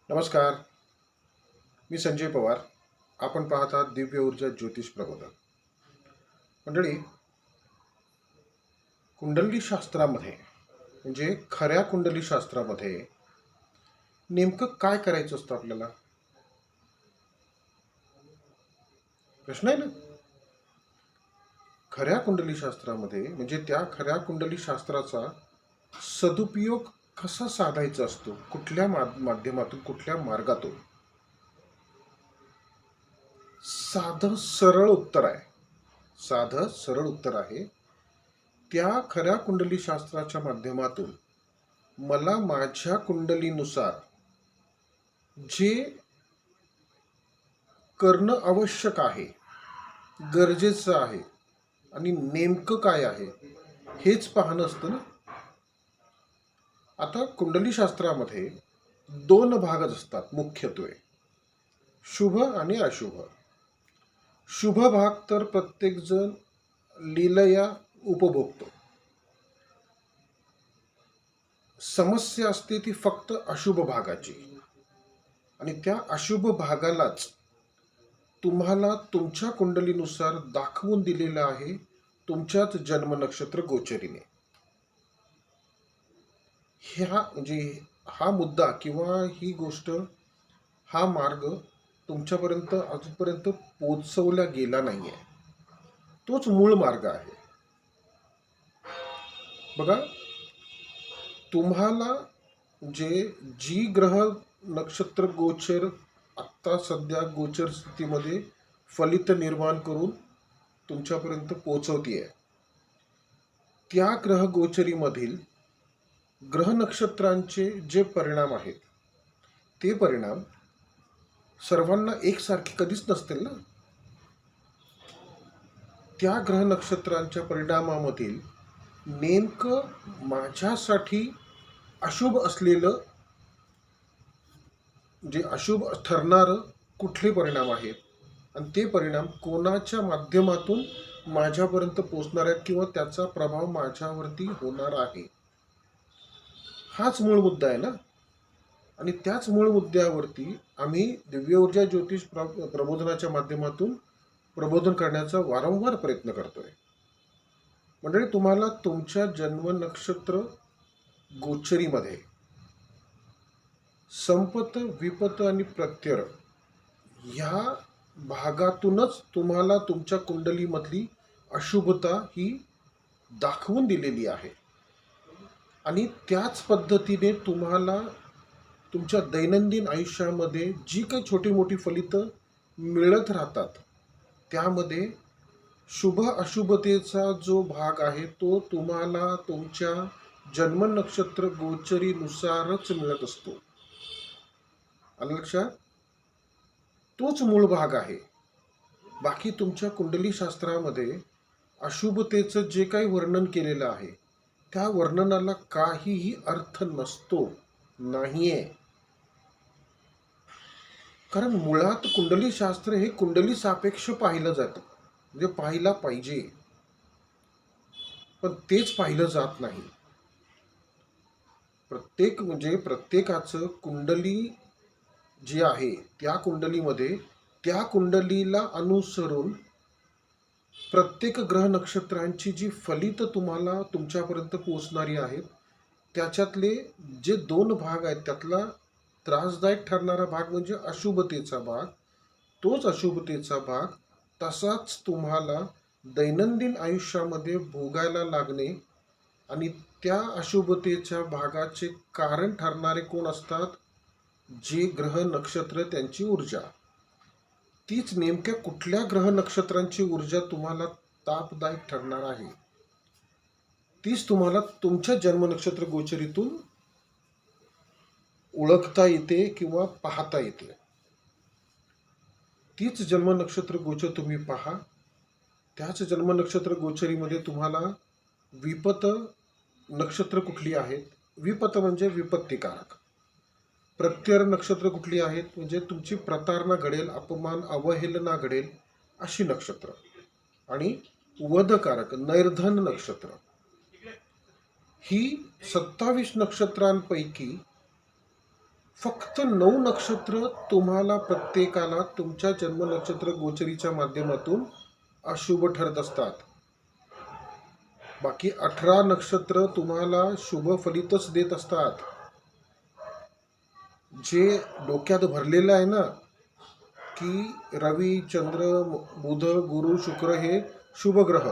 नमस्कार. मी संजय पवार. आपण पाहत आहात दिव्य ऊर्जा ज्योतिष प्रबोधन. मंडळी, कुंडली शास्त्रामध्ये म्हणजे खऱ्या कुंडली शास्त्रामध्ये नेमकं काय करायचं असतं आपल्याला? प्रश्न आहे ना? खऱ्या कुंडली शास्त्रामध्ये म्हणजे त्या खऱ्या कुंडली शास्त्राचा सदुपयोग कसा साधायचा असतो? कुठल्या माध्यमातून, कुठल्या मार्गातून? साधं सरळ उत्तर आहे. साधं सरळ उत्तर आहे. त्या खऱ्या कुंडली शास्त्राच्या माध्यमातून मला माझ्या कुंडलीनुसार जे करणं आवश्यक आहे, गरजेचं आहे आणि नेमकं काय आहे हेच पाहणं असतं ना. आता कुंडली शास्त्रामध्ये दोन भागच असतात मुख्यत्वे, शुभ आणि अशुभ. शुभ भाग तर प्रत्येकजण लीलया उपभोगतो. समस्या असते ती फक्त अशुभ भागाची, आणि त्या अशुभ भागालाच तुम्हाला तुमच्या कुंडलीनुसार दाखवून दिलेलं आहे तुमच्याच जन्म नक्षत्र गोचरीने. म्हणजे हा मुद्दा किंवा ही गोष्ट, हा मार्ग तुमच्यापर्यंत अजूनपर्यंत पोचवला गेला नाहीये. तोच मूळ मार्ग आहे. बघा, तुम्हाला जी ग्रह नक्षत्र गोचर आत्ता सध्या गोचर स्थितीमध्ये फलित निर्माण करून तुमच्यापर्यंत पोचवतीये, त्या ग्रह गोचरीमधील ग्रह नक्षत्रांचे जे परिणाम आहेत ते परिणाम सर्वांना एकसारखे कधीच नसतील ना. त्या ग्रह नक्षत्रांच्या परिणामामधील नेमकं माझ्यासाठी अशुभ असलेलं, जे अशुभ ठरणारं कुठले परिणाम आहेत आणि ते परिणाम कोणाच्या माध्यमातून माझ्यापर्यंत पोचणार आहेत किंवा त्याचा प्रभाव माझ्यावरती होणार आहे, हाच मूळ मुद्दा आहे ना. आणि त्याच मूळ मुद्द्यावरती आम्ही दिव्य ऊर्जा ज्योतिष प्रबोधनाच्या माध्यमातून प्रबोधन करण्याचा वारंवार प्रयत्न करतोय. म्हणजे तुम्हाला तुमच्या जन्म नक्षत्र गोचरीमध्ये संपत, विपत आणि प्रत्यय ह्या भागातूनच तुम्हाला तुमच्या कुंडलीमधली अशुभता ही दाखवून दिलेली आहे. आणि त्याच पद्धतीने तुम्हाला तुमच्या दैनंदिन आयुष्यामध्ये जी काही छोटी मोठी फलितं मिळत राहतात, त्यामध्ये शुभ अशुभतेचा जो भाग आहे तो तुम्हाला तुमच्या जन्म नक्षत्र गोचरीनुसारच मिळत असतो. आलं लक्षात? तोच मूळ भाग आहे. बाकी तुमच्या कुंडली शास्त्रामध्ये अशुभतेचं जे काही वर्णन केलेलं आहे त्या वर्णनाला काहीही अर्थ नसतो, नाहीये. कारण मुळात कुंडली शास्त्र हे कुंडली सापेक्ष पाहिलं जातं, म्हणजे पाहिला पाहिजे, पण तेच पाहिलं जात नाही. प्रत्येकाचं कुंडली जी आहे त्या कुंडलीमध्ये त्या कुंडलीला अनुसरून प्रत्येक ग्रह नक्षत्रांची जी फलित तुम्हाला तुमच्यापर्यंत पोहोचणारी आहेत, त्याच्यातले जे दोन भाग आहेत त्यातला त्रासदायक ठरणारा भाग म्हणजे अशुभतेचा भाग. तोच अशुभतेचा भाग तसाच तुम्हाला दैनंदिन आयुष्यामध्ये भोगायला लागणे, आणि त्या अशुभतेच्या भागाचे कारण ठरणारे कोण असतात? जे ग्रह नक्षत्र, त्यांची ऊर्जा. तीच नेमक्या कुठल्या ग्रह नक्षत्रांची ऊर्जा तुम्हाला तापदायक ठरणार आहे तीच तुम्हाला तुमच्या जन्म नक्षत्र गोचरीतून ओळखता येते किंवा पाहता येते. तीच जन्म नक्षत्र गोचर तुम्ही पहा. त्याच जन्म नक्षत्र गोचरीमध्ये तुम्हाला विपत नक्षत्र कुठली आहेत, विपत म्हणजे विपत्तिकारक. प्रत्यय नक्षत्र कुठली आहेत, म्हणजे तुमची प्रतारणा घडेल, अपमान अवहेलना घडेल अशी नक्षत्र. आणि वधकारक नैर्धन नक्षत्र. ही 27 नक्षत्रांपैकी फक्त 9 नक्षत्र तुम्हाला प्रत्येकाला तुमच्या जन्म नक्षत्र गोचरीच्या माध्यमातून अशुभ ठरत असतात. बाकी 18 नक्षत्र तुम्हाला शुभ फलितच देत असतात. जे डोक्यात भरलेलं आहे ना, की रवी, चंद्र, बुध, गुरु, शुक्र हे शुभ ग्रह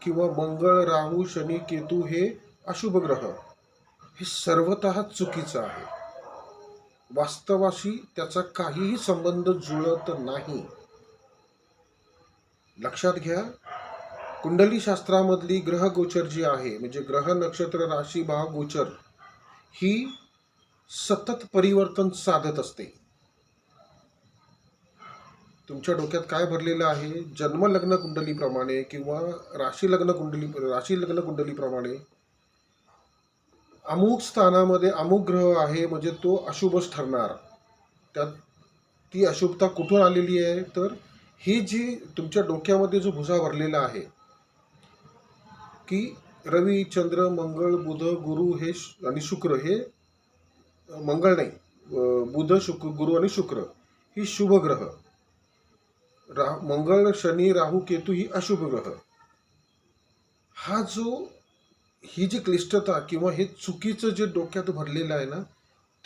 किंवा मंगळ, राहू, शनी, केतू हे अशुभ ग्रह, हे सर्वतः चुकीचं आहे. वास्तवाशी त्याचा काहीही संबंध जुळत नाही. लक्षात घ्या, कुंडली शास्त्रामधली ग्रह गोचर जी आहे, म्हणजे ग्रह, नक्षत्र, राशी, भाव, गोचर ही सतत परिवर्तन साधत असते. तुमच्या डोक्यात काय भरलेलं आहे, जन्म लग्न कुंडलीप्रमाणे किंवा राशी लग्न कुंडलीप्रमाणे अमुक स्थानामध्ये अमुक ग्रह आहे म्हणजे तो अशुभच ठरणार. त्यात ती अशुभता कुठून आलेली आहे, तर ही जी तुमच्या डोक्यामध्ये जो भुसा भरलेला आहे की रवी, चंद्र, मंगळ, बुध, गुरु हे आणि शुक्र हे मंगळ नाही, बुध, शुक्र, गुरु आणि शुक्र ही शुभ ग्रह, मंगळ, शनी, राहू, केतू ही अशुभ ग्रह. ही जी क्लिष्टता किंवा हे चुकीचं जे डोक्यात भरलेलं आहे ना,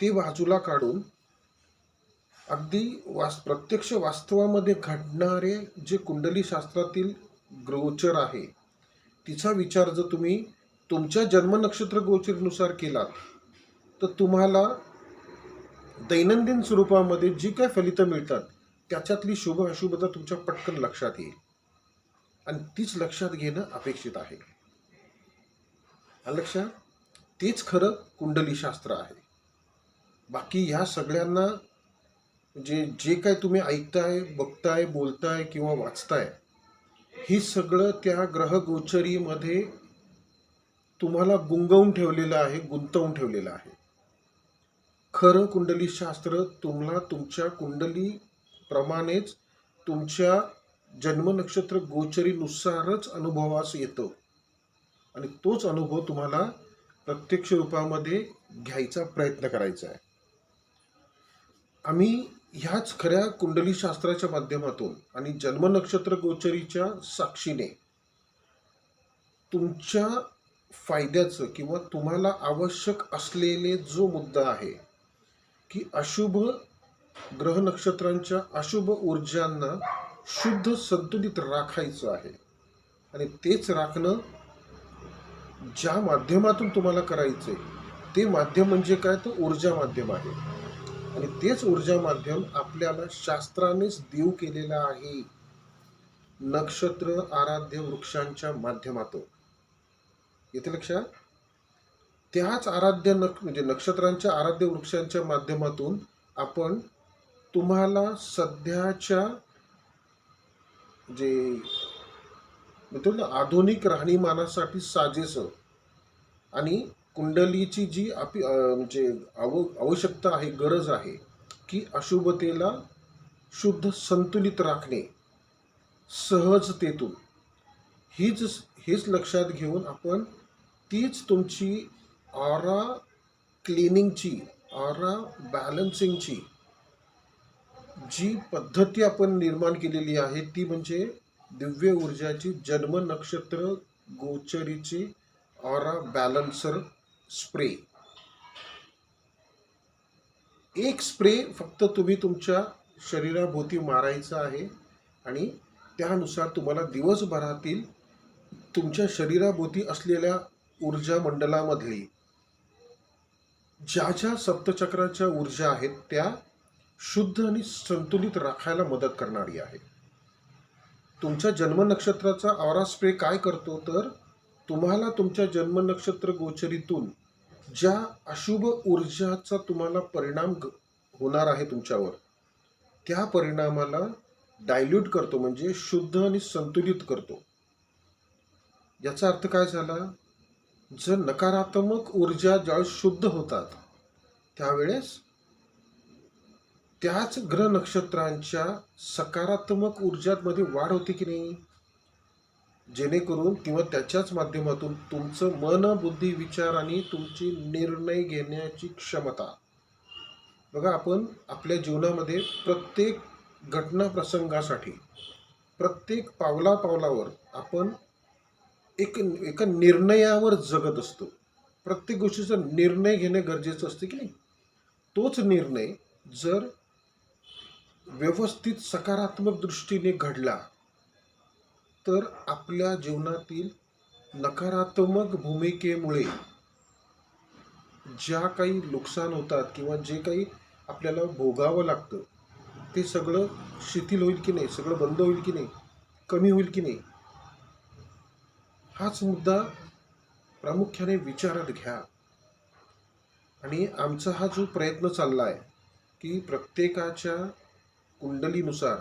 ते बाजूला काढून अगदी प्रत्यक्ष वास्तवामध्ये घडणारे जे कुंडली शास्त्रातील गोचर आहे, तिचा विचार जर तुम्ही तुमच्या जन्म नक्षत्र गोचरीनुसार केलात, तर तुम्हाला दैनंदिन स्वरूपामध्ये जी काय फलितं मिळतात त्याच्यातली शुभ अशुभता तुमच्या पटकन लक्षात येईल आणि तीच लक्षात घेणं अपेक्षित आहे. लक्षात, तेच खरं कुंडली शास्त्र आहे. बाकी ह्या सगळ्यांना जे काय तुम्ही ऐकताय, बघताय, बोलताय किंवा वाचताय, ही सगळं त्या ग्रह गोचरीमध्ये तुम्हाला गुंतवून ठेवलेलं आहे. खरं कुंडली शास्त्र तुम्हाला तुमच्या कुंडली प्रमाणेच तुमच्या जन्म नक्षत्र गोचरीनुसारच अनुभवास येतो आणि तोच अनुभव तुम्हाला प्रत्यक्ष रूपामध्ये घ्यायचा प्रयत्न करायचा आहे. आम्ही ह्याच खऱ्या कुंडली शास्त्राच्या माध्यमातून आणि जन्म नक्षत्र गोचरीच्या साक्षीने तुमच्या फायद्याचं किंवा तुम्हाला आवश्यक असलेले जो मुद्दा आहे की अशुभ ग्रह नक्षत्रांच्या अशुभ ऊर्जांना शुद्ध संतुलित राखायचं आहे आणि तेच राखणं ज्या माध्यमातून तुम्हाला करायचंय ते माध्यम म्हणजे काय, तर ऊर्जा माध्यम आहे आणि तेच ऊर्जा माध्यम आपल्याला शास्त्रानेच देऊ केलेलं आहे, नक्षत्र आराध्य वृक्षांच्या माध्यमातून. येते लक्षात, त्याच म्हणजे नक्षत्रांच्या आराध्य वृक्षांच्या माध्यमातून आपण तुम्हाला सध्याच्या जे म्हणतो ना आधुनिक राहणीमानासाठी साजेसं आणि कुंडलीची जी म्हणजे आवश्यकता आहे, गरज आहे की अशुभतेला शुद्ध संतुलित राखणे सहजतेतून, हेच लक्षात घेऊन आपण तीच तुमची ऑरा क्लिनिंगची, ऑरा बॅलन्सिंगची जी पद्धती आपण निर्माण केलेली आहे ती म्हणजे दिव्य ऊर्जाची जन्म नक्षत्र गोचरीची ऑरा बॅलन्सर स्प्रे. एक स्प्रे फक्त तुम्ही तुमच्या शरीराभोवती मारायचा आहे आणि त्यानुसार तुम्हाला दिवसभरातील तुमच्या शरीराभोवती असलेल्या ऊर्जा मंडलामधली ज्या सप्तचक्राच्या ऊर्जा आहेत त्या शुद्ध आणि संतुलित राखायला मदत करणारी आहे. तुमच्या जन्म नक्षत्राचा ऑरा स्प्रे काय करतो, तर तुम्हाला तुमच्या जन्म नक्षत्र गोचरीतून ज्या अशुभ ऊर्जाचा तुम्हाला परिणाम होणार आहे तुमच्यावर, त्या परिणामाला डायल्यूट करतो, म्हणजे शुद्ध आणि संतुलित करतो. याचा अर्थ काय झाला, जर नकारात्मक ऊर्जा ज्यावेळेस शुद्ध होतात त्यावेळेस त्याच ग्रह नक्षत्रांच्या सकारात्मक ऊर्जांमध्ये वाढ होते की नाही, जेणेकरून किंवा त्याच्याच माध्यमातून तुमचं मन, बुद्धी, विचार आणि तुमची निर्णय घेण्याची क्षमता बघा, आपण आपल्या जीवनामध्ये प्रत्येक घटना प्रसंगासाठी, प्रत्येक पावलापावलावर आपण एका निर्णयावर जगत असतो. प्रत्येक गोष्टीचा निर्णय घेणे गरजेचं असते की नाही. तोच निर्णय जर व्यवस्थित सकारात्मक दृष्टीने घडला तर आपल्या जीवनातील नकारात्मक भूमिकेमुळे ज्या काही नुकसान होतात किंवा जे काही आपल्याला भोगावं लागतं ते सगळं शिथिल होईल की नाही, सगळं बंद होईल की नाही, कमी होईल की नाही, हाच मुद्दा प्रामुख्याने विचारात घ्या. आणि आमचा हा जो प्रयत्न चालला आहे की प्रत्येकाच्या कुंडलीनुसार,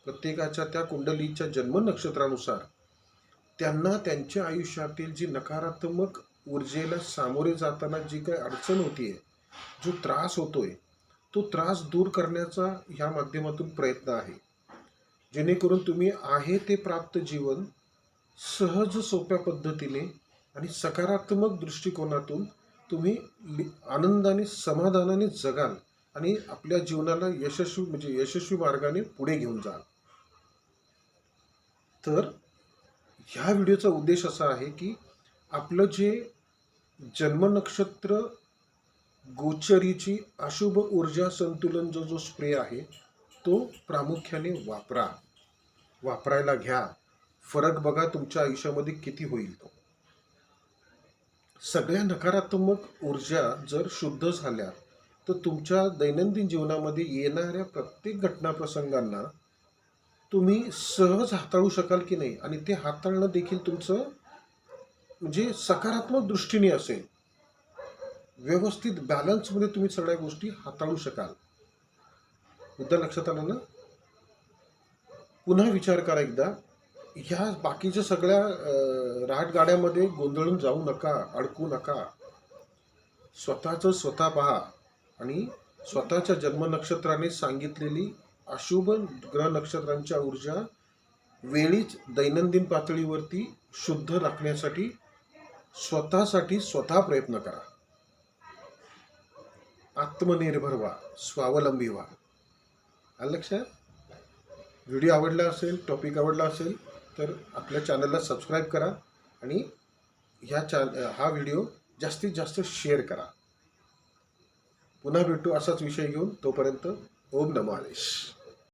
प्रत्येकाच्या त्या कुंडलीच्या जन्म नक्षत्रानुसार त्यांना त्यांच्या आयुष्यातील जी नकारात्मक ऊर्जेला सामोरे जाताना जी काही अडचण होतीये, जो त्रास होतोय, तो त्रास दूर करण्याचा ह्या माध्यमातून प्रयत्न आहे. जेणेकरून तुम्ही आहे ते प्राप्त जीवन सहज सोप्या पद्धतीने आणि सकारात्मक दृष्टिकोनातून तुम्ही आनंदाने समाधानाने जगाल आणि आपल्या जीवनाला यशस्वी मार्गाने पुढे घेऊन जाल. तर ह्या व्हिडिओचा उद्देश असा आहे की आपलं जे जन्म नक्षत्र गोचरीची अशुभ ऊर्जा संतुलन जो स्प्रे आहे तो प्रामुख्याने वापरायला घ्या. फरक बघा तुमच्या आयुष्यामध्ये किती होईल तो. सगळ्या नकारात्मक ऊर्जा जर शुद्ध झाल्या तर तुमच्या दैनंदिन जीवनामध्ये येणाऱ्या प्रत्येक घटना प्रसंगांना तुम्ही सहज हाताळू शकाल की नाही, आणि ते हाताळणं देखील तुमचं सकारात्मक दृष्टीने असेल. व्यवस्थित बॅलन्समध्ये तुम्ही सगळ्या गोष्टी हाताळू शकाल. मुद्दा लक्षात आला ना. पुन्हा विचार करा एकदा. ह्या बाकीच्या सगळ्या राहटगाड्यामध्ये गोंधळून जाऊ नका, अडकू नका. स्वतःचं स्वतः पहा आणि स्वतःच्या जन्म नक्षत्राने सांगितलेली अशुभ ग्रह नक्षत्रांच्या ऊर्जा वेळीच दैनंदिन पातळीवरती शुद्ध राखण्यासाठी स्वतःसाठी स्वतः प्रयत्न करा. आत्मनिर्भर व्हा, स्वावलंबी व्हा. आलं लक्षात. व्हिडिओ आवडला असेल, टॉपिक आवडला असेल तर आपल्या चॅनलला सबस्क्राईब करा आणि हा व्हिडिओ जास्तीत जास्त शेअर करा. पुन्हा भेटू असाच विषय घेऊन. तोपर्यंत ओम नमो हरेश.